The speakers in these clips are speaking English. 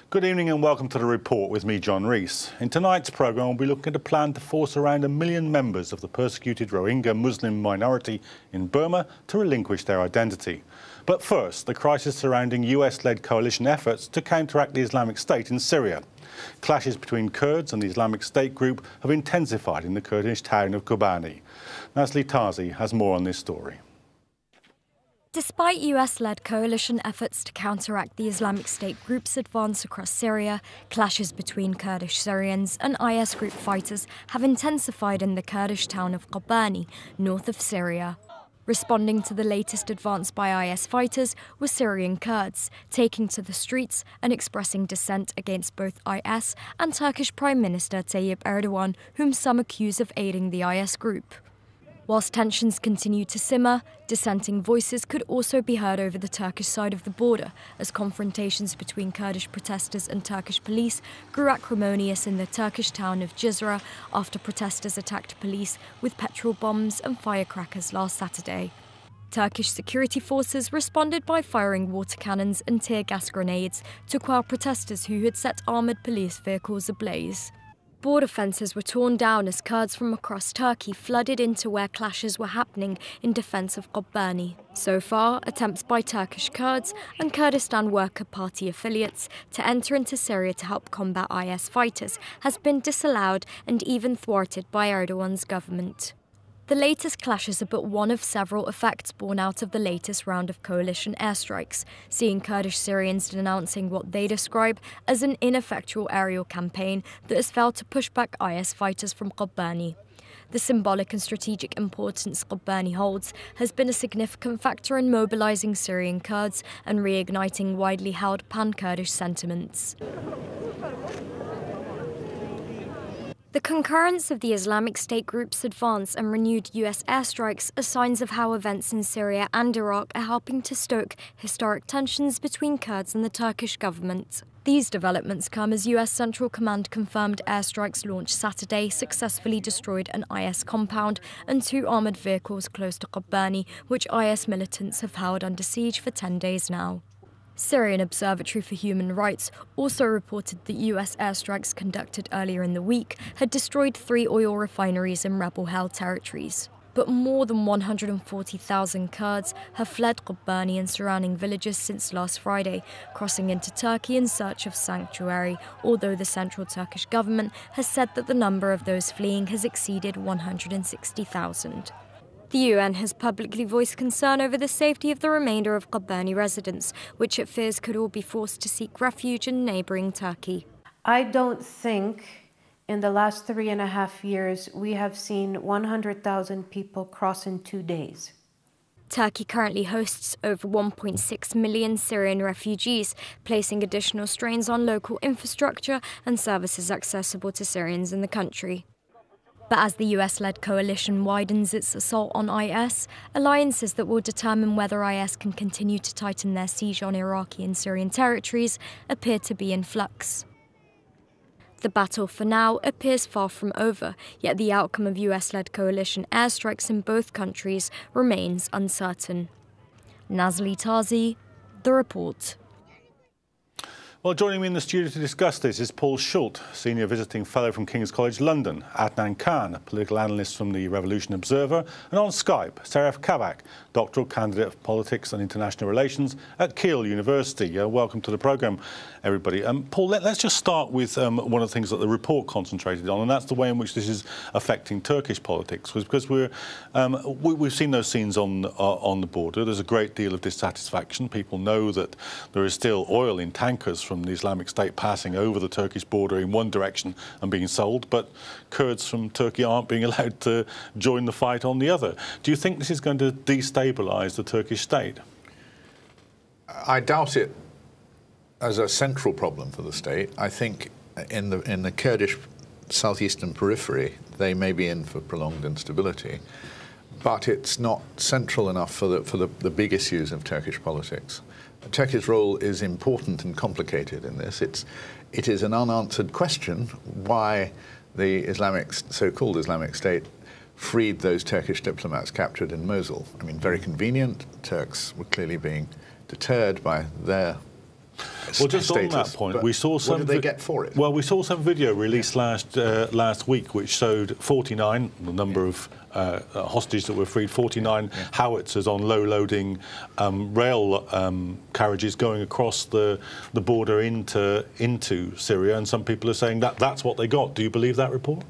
Good evening and welcome to The Report with me, John Rees. In tonight's programme, we'll be looking at a plan to force around 1 million members of the persecuted Rohingya Muslim minority in Burma to relinquish their identity. But first, the crisis surrounding US-led coalition efforts to counteract the Islamic State in Syria. Clashes between Kurds and the Islamic State group have intensified in the Kurdish town of Kobani. Nasli Tazi has more on this story. Despite US-led coalition efforts to counteract the Islamic State group's advance across Syria, clashes between Kurdish Syrians and IS group fighters have intensified in the Kurdish town of Kobani, north of Syria. Responding to the latest advance by IS fighters were Syrian Kurds, taking to the streets and expressing dissent against both IS and Turkish Prime Minister Tayyip Erdogan, whom some accuse of aiding the IS group. Whilst tensions continue to simmer, dissenting voices could also be heard over the Turkish side of the border as confrontations between Kurdish protesters and Turkish police grew acrimonious in the Turkish town of Cizre after protesters attacked police with petrol bombs and firecrackers last Saturday. Turkish security forces responded by firing water cannons and tear gas grenades to quell protesters who had set armoured police vehicles ablaze. Border fences were torn down as Kurds from across Turkey flooded into where clashes were happening in defence of Kobani. So far, attempts by Turkish Kurds and Kurdistan Worker Party affiliates to enter into Syria to help combat IS fighters has been disallowed and even thwarted by Erdogan's government. The latest clashes are but one of several effects born out of the latest round of coalition airstrikes, seeing Kurdish Syrians denouncing what they describe as an ineffectual aerial campaign that has failed to push back IS fighters from Kobani. The symbolic and strategic importance Kobani holds has been a significant factor in mobilising Syrian Kurds and reigniting widely held pan-Kurdish sentiments. The concurrence of the Islamic State group's advance and renewed US airstrikes are signs of how events in Syria and Iraq are helping to stoke historic tensions between Kurds and the Turkish government. These developments come as US Central Command confirmed airstrikes launched Saturday successfully destroyed an IS compound and 2 armoured vehicles close to Kobani, which IS militants have held under siege for 10 days now. Syrian Observatory for Human Rights also reported that US airstrikes conducted earlier in the week had destroyed 3 oil refineries in rebel-held territories. But more than 140,000 Kurds have fled Kobani and surrounding villages since last Friday, crossing into Turkey in search of sanctuary, although the central Turkish government has said that the number of those fleeing has exceeded 160,000. The UN has publicly voiced concern over the safety of the remainder of Kobani residents, which it fears could all be forced to seek refuge in neighbouring Turkey. I don't think in the last 3.5 years we have seen 100,000 people cross in 2 days. Turkey currently hosts over 1.6 million Syrian refugees, placing additional strains on local infrastructure and services accessible to Syrians in the country. But as the US-led coalition widens its assault on IS, alliances that will determine whether IS can continue to tighten their siege on Iraqi and Syrian territories appear to be in flux. The battle for now appears far from over, yet the outcome of US-led coalition airstrikes in both countries remains uncertain. Nasli Tazi, The Report. Well, joining me in the studio to discuss this is Paul Schulte, Senior Visiting Fellow from King's College London, Adnan Khan, a political analyst from the Revolution Observer, and on Skype, Seref Kavak, Doctoral Candidate of Politics and International Relations at Keele University. Welcome to the programme, everybody. Paul, let's just start with one of the things that the report concentrated on, and that's the way in which this is affecting Turkish politics, because we've seen those scenes on the border. There's a great deal of dissatisfaction. People know that there is still oil in tankers from the Islamic State passing over the Turkish border in one direction and being sold, but Kurds from Turkey aren't being allowed to join the fight on the other. Do you think this is going to destabilise the Turkish state? I doubt it as a central problem for the state. I think in the Kurdish southeastern periphery, they may be in for prolonged instability, but it's not central enough for the big issues of Turkish politics. Turkey's role is important and complicated in this. It is an unanswered question why the so-called Islamic State freed those Turkish diplomats captured in Mosul. I mean, very convenient. Turks were clearly being deterred by their Well, just on that point, we saw some. What did they get for it? Well, we saw some video released last week which showed 49, the number of hostages that were freed, 49 howitzers on low-loading rail carriages going across the border into Syria, and some people are saying that that's what they got. Do you believe that report?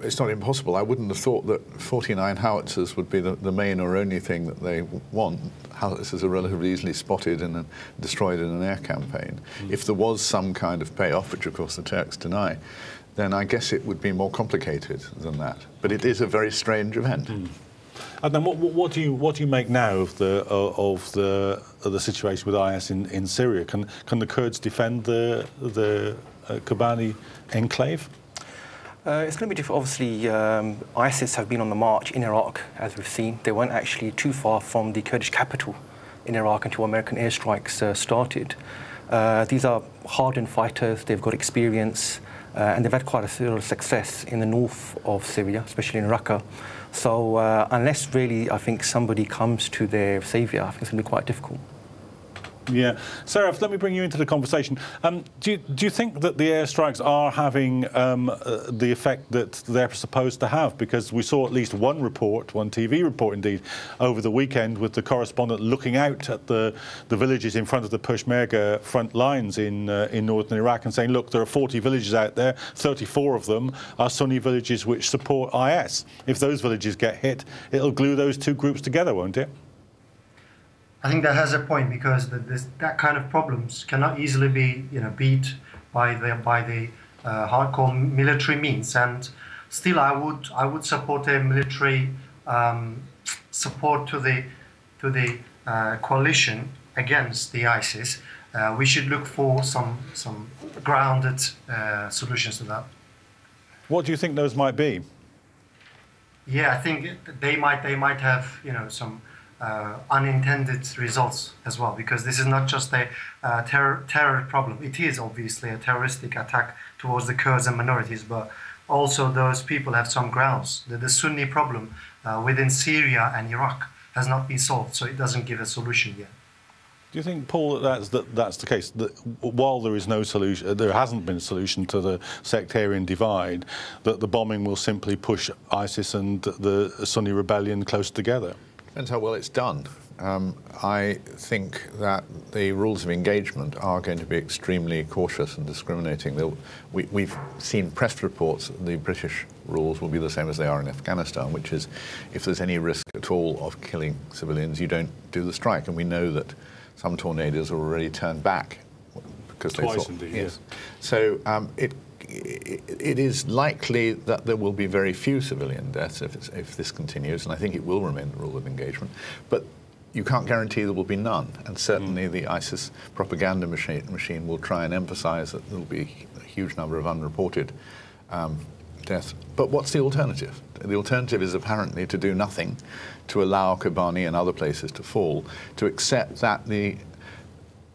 It's not impossible. I wouldn't have thought that 49 howitzers would be the main or only thing that they want. Howitzers are relatively easily spotted and destroyed in an air campaign. If there was some kind of payoff, which of course the Turks deny, then I guess it would be more complicated than that. But it is a very strange event. And then what do you make now of the situation with IS in Syria? Can the Kurds defend the Kobani enclave? It's going to be difficult. Obviously, ISIS have been on the march in Iraq, as we've seen. They weren't actually too far from the Kurdish capital in Iraq until American airstrikes started. These are hardened fighters. They've got experience, and they've had quite a lot of success in the north of Syria, especially in Raqqa. So unless really, I think, somebody comes to their saviour, I think it's going to be quite difficult. Yeah. Seref, let me bring you into the conversation. Do you think that the airstrikes are having the effect that they're supposed to have? Because we saw at least one report, one TV report indeed, over the weekend with the correspondent looking out at the villages in front of the Peshmerga front lines in northern Iraq and saying, look, there are 40 villages out there, 34 of them are Sunni villages which support IS. If those villages get hit, it'll glue those two groups together, won't it? I think that has a point, because that kind of problems cannot easily be beat by the hardcore military means. And still, I would support a military support to the coalition against the ISIS. We should look for some grounded solutions to that. What do you think those might be? Yeah, I think they might have some unintended results as well, because this is not just a terror problem. It is obviously a terroristic attack towards the Kurds and minorities, but also those people have some grounds. The Sunni problem within Syria and Iraq has not been solved, so it doesn't give a solution yet. Do you think, Paul, that's the case? That while there is no solution, there hasn't been a solution to the sectarian divide, that the bombing will simply push ISIS and the Sunni rebellion closer together? Depends how well it's done. I think that the rules of engagement are going to be extremely cautious and discriminating. We've seen press reports that the British rules will be the same as they are in Afghanistan, which is if there's any risk at all of killing civilians, you don't do the strike. And we know that some tornadoes are already turned back because they thought. Indeed, yes. So it is likely that there will be very few civilian deaths if this continues, and I think it will remain the rule of engagement. But you can't guarantee there will be none, and certainly the ISIS propaganda machine will try and emphasize that there will be a huge number of unreported deaths. But what's the alternative? The alternative is apparently to do nothing, to allow Kobani and other places to fall, to accept that the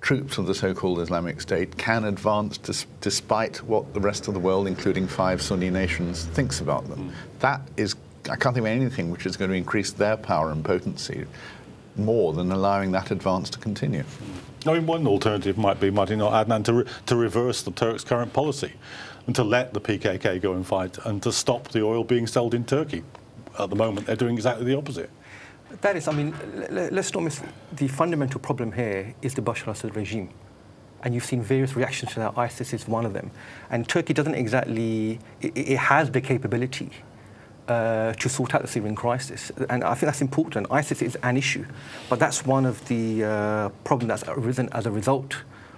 troops of the so-called Islamic State can advance despite what the rest of the world, including 5 Sunni nations, thinks about them. That is, I can't think of anything which is going to increase their power and potency more than allowing that advance to continue. I mean, one alternative might be, Adnan, to reverse the Turks' current policy and to let the PKK go and fight and to stop the oil being sold in Turkey. At the moment, they're doing exactly the opposite. That is, I mean, let's not miss the fundamental problem here is the Bashar al-Assad regime. And you've seen various reactions to that. ISIS is one of them. And Turkey doesn't exactly, it has the capability to sort out the Syrian crisis. And I think that's important. ISIS is an issue. But that's one of the problems that's arisen as a result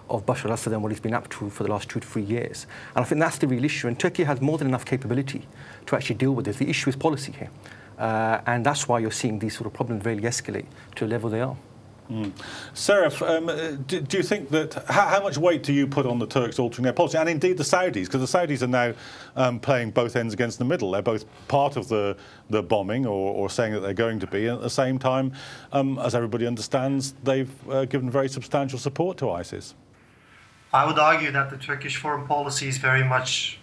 of Bashar al-Assad and what he's been up to for the last 2 to 3 years. And I think that's the real issue. And Turkey has more than enough capability to actually deal with this. The issue is policy here. And that's why you're seeing these sort of problems really escalate to the level they are. Seref, do you think that, how much weight do you put on the Turks altering their policy, and indeed the Saudis, because the Saudis are now playing both ends against the middle. They're both part of the bombing or saying that they're going to be, and at the same time, as everybody understands, they've given very substantial support to ISIS. I would argue that the Turkish foreign policy is very much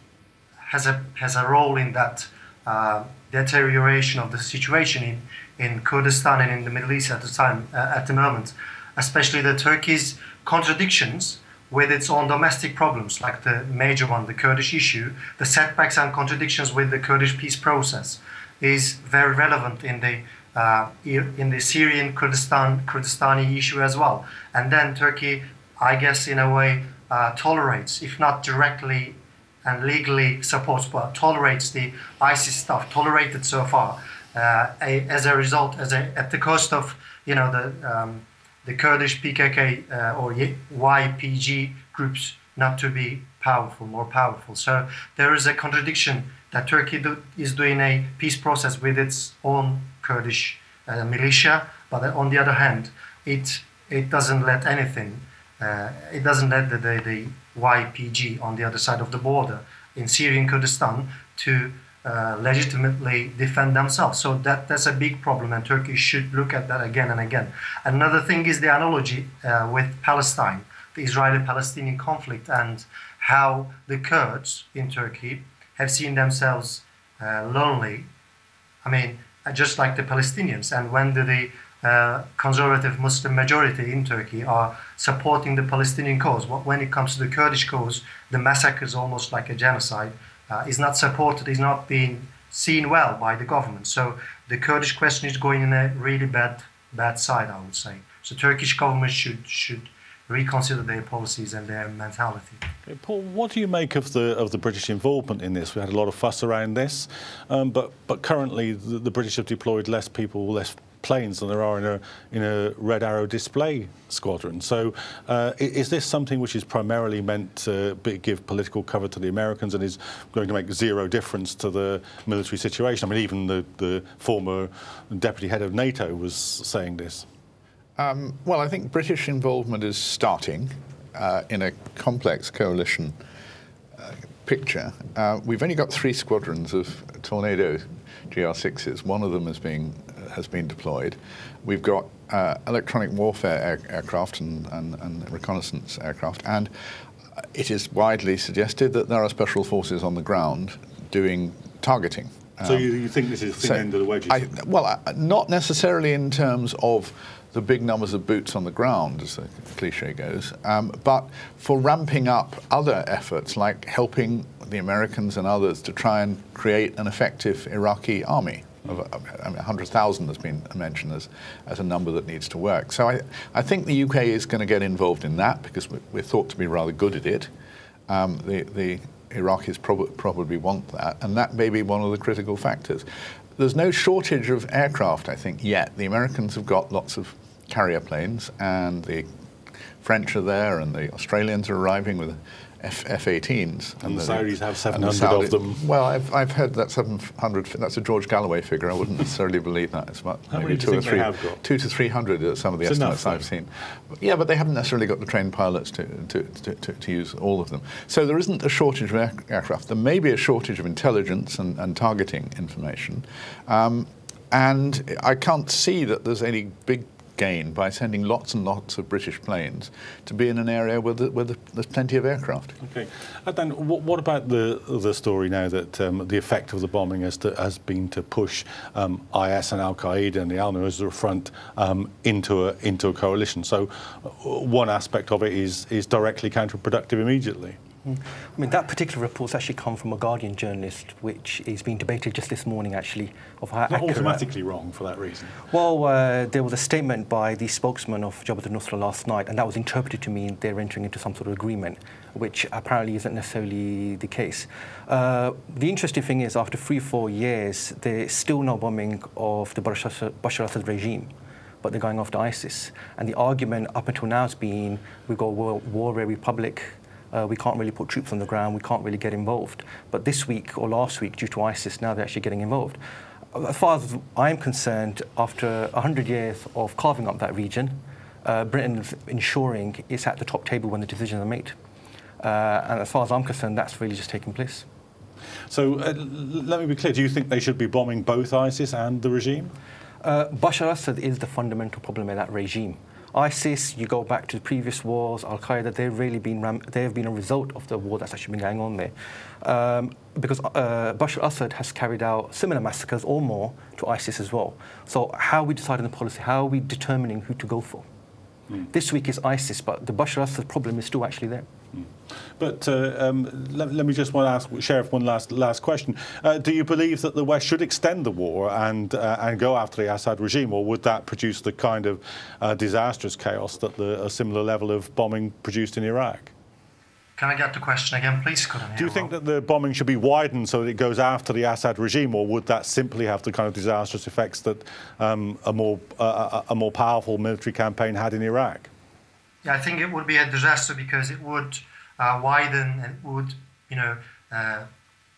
has a role in that deterioration of the situation in Kurdistan and in the Middle East at the moment, especially the Turkey's contradictions with its own domestic problems, like the major one, the Kurdish issue. The setbacks and contradictions with the Kurdish peace process is very relevant in the Syrian Kurdistani issue as well. And then Turkey, I guess, in a way, tolerates, if not directly and legally supports, but tolerates the ISIS stuff, tolerated so far, as a result, at the cost of, you know, the Kurdish PKK or YPG groups not to be powerful, more powerful. So there is a contradiction that Turkey is doing a peace process with its own Kurdish militia, but on the other hand, it doesn't let anything. It doesn't let the YPG on the other side of the border in Syrian Kurdistan to legitimately defend themselves. So that's a big problem, and Turkey should look at that again and again. Another thing is the analogy with Palestine, the Israeli-Palestinian conflict, and how the Kurds in Turkey have seen themselves lonely. I mean, just like the Palestinians. And when the conservative Muslim majority in Turkey are supporting the Palestinian cause, when it comes to the Kurdish cause, the massacre is almost like a genocide, is not supported, is not being seen well by the government. So the Kurdish question is going in a really bad side, I would say. So Turkish government should reconsider their policies and their mentality. Okay, Paul, what do you make of the British involvement in this? We had a lot of fuss around this, but currently the British have deployed less people, less planes than there are in a Red Arrow display squadron. So is this something which is primarily meant to give political cover to the Americans and is going to make zero difference to the military situation? I mean, even the former deputy head of NATO was saying this. Well, I think British involvement is starting in a complex coalition picture. We've only got 3 squadrons of Tornado GR6s. One of them has been deployed. We've got electronic warfare aircraft and reconnaissance aircraft, and it is widely suggested that there are special forces on the ground doing targeting. So you think this is the end of the wedge? Well, not necessarily in terms of the big numbers of boots on the ground, as the cliche goes, but for ramping up other efforts, like helping the Americans and others to try and create an effective Iraqi army. 100,000 has been mentioned as a number that needs to work. So I think the UK is going to get involved in that because we're thought to be rather good at it. The Iraqis probably want that, and that may be one of the critical factors. There's no shortage of aircraft, I think, yet. The Americans have got lots of carrier planes, and the French are there, and the Australians are arriving with F-18s. And the Saudis have 700 of them. Well, I've heard that 700, that's a George Galloway figure. I wouldn't necessarily believe that. It's about maybe 2 to 300 are some of the estimates I've seen. Yeah, but they haven't necessarily got the trained pilots to use all of them. So there isn't a shortage of aircraft. There may be a shortage of intelligence and targeting information. And I can't see that there's any big gain by sending lots and lots of British planes to be in an area where there's plenty of aircraft. Okay. Then what about the story now that the effect of the bombing has been to push IS and Al-Qaeda and the Al-Nusra Front into a coalition? So one aspect of it is directly counterproductive immediately. I mean, that particular report's actually come from a Guardian journalist, which is being debated just this morning, actually, of how not automatically wrong for that reason. Well, there was a statement by the spokesman of Jabhat al-Nusra last night, and that was interpreted to mean they're entering into some sort of agreement, which apparently isn't necessarily the case. The interesting thing is, after 3-4 years, there's still no bombing of the Bashar Assad regime, but they're going after ISIS. And the argument up until now has been, we've got a war republic. We can't really put troops on the ground, we can't really get involved. But this week or last week, due to ISIS, now they're actually getting involved. As far as I'm concerned, after 100 years of carving up that region, Britain's ensuring it's at the top table when the decisions are made. And as far as I'm concerned, that's really just taking place. So let me be clear, do you think they should be bombing both ISIS and the regime? Bashar Assad is the fundamental problem in that regime. ISIS, you go back to the previous wars, Al-Qaeda, they've been a result of the war that's actually been going on there. Because Bashar Assad has carried out similar massacres or more to ISIS as well. So how are we deciding the policy? How are we determining who to go for? This week is ISIS, but the Bashar al-Assad problem is still actually there. But let me just ask Seref one last question. Do you believe that the West should extend the war and go after the Assad regime, or would that produce the kind of disastrous chaos that a similar level of bombing produced in Iraq? Can I get the question again, please? Do you think that the bombing should be widened so that it goes after the Assad regime, or would that simply have the kind of disastrous effects that a more powerful military campaign had in Iraq? Yeah, I think it would be a disaster because it would widen and would,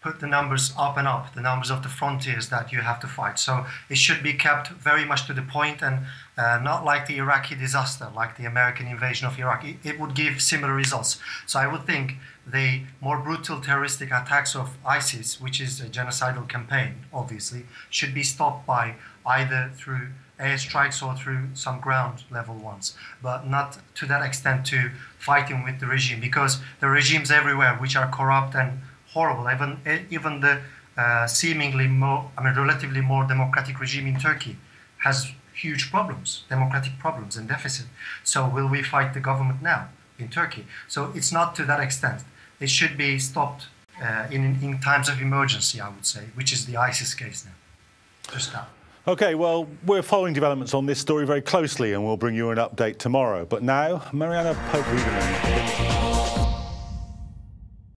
put the numbers up and up, the numbers of the frontiers that you have to fight. So it should be kept very much to the point and not like the Iraqi disaster, like the American invasion of Iraq. It would give similar results. So I would think the more brutal terroristic attacks of ISIS, which is a genocidal campaign, obviously, should be stopped by either through airstrikes or through some ground level ones, but not to that extent to fighting with the regime, because the regimes everywhere which are corrupt and horrible, even the seemingly relatively more democratic regime in Turkey has huge problems, democratic problems and deficit. So will we fight the government now in Turkey? So it's not to that extent. It should be stopped in times of emergency, I would say, which is the ISIS case now, just now. OK, well, we're following developments on this story very closely and we'll bring you an update tomorrow. But now, Mariana Pope-Wiedemann.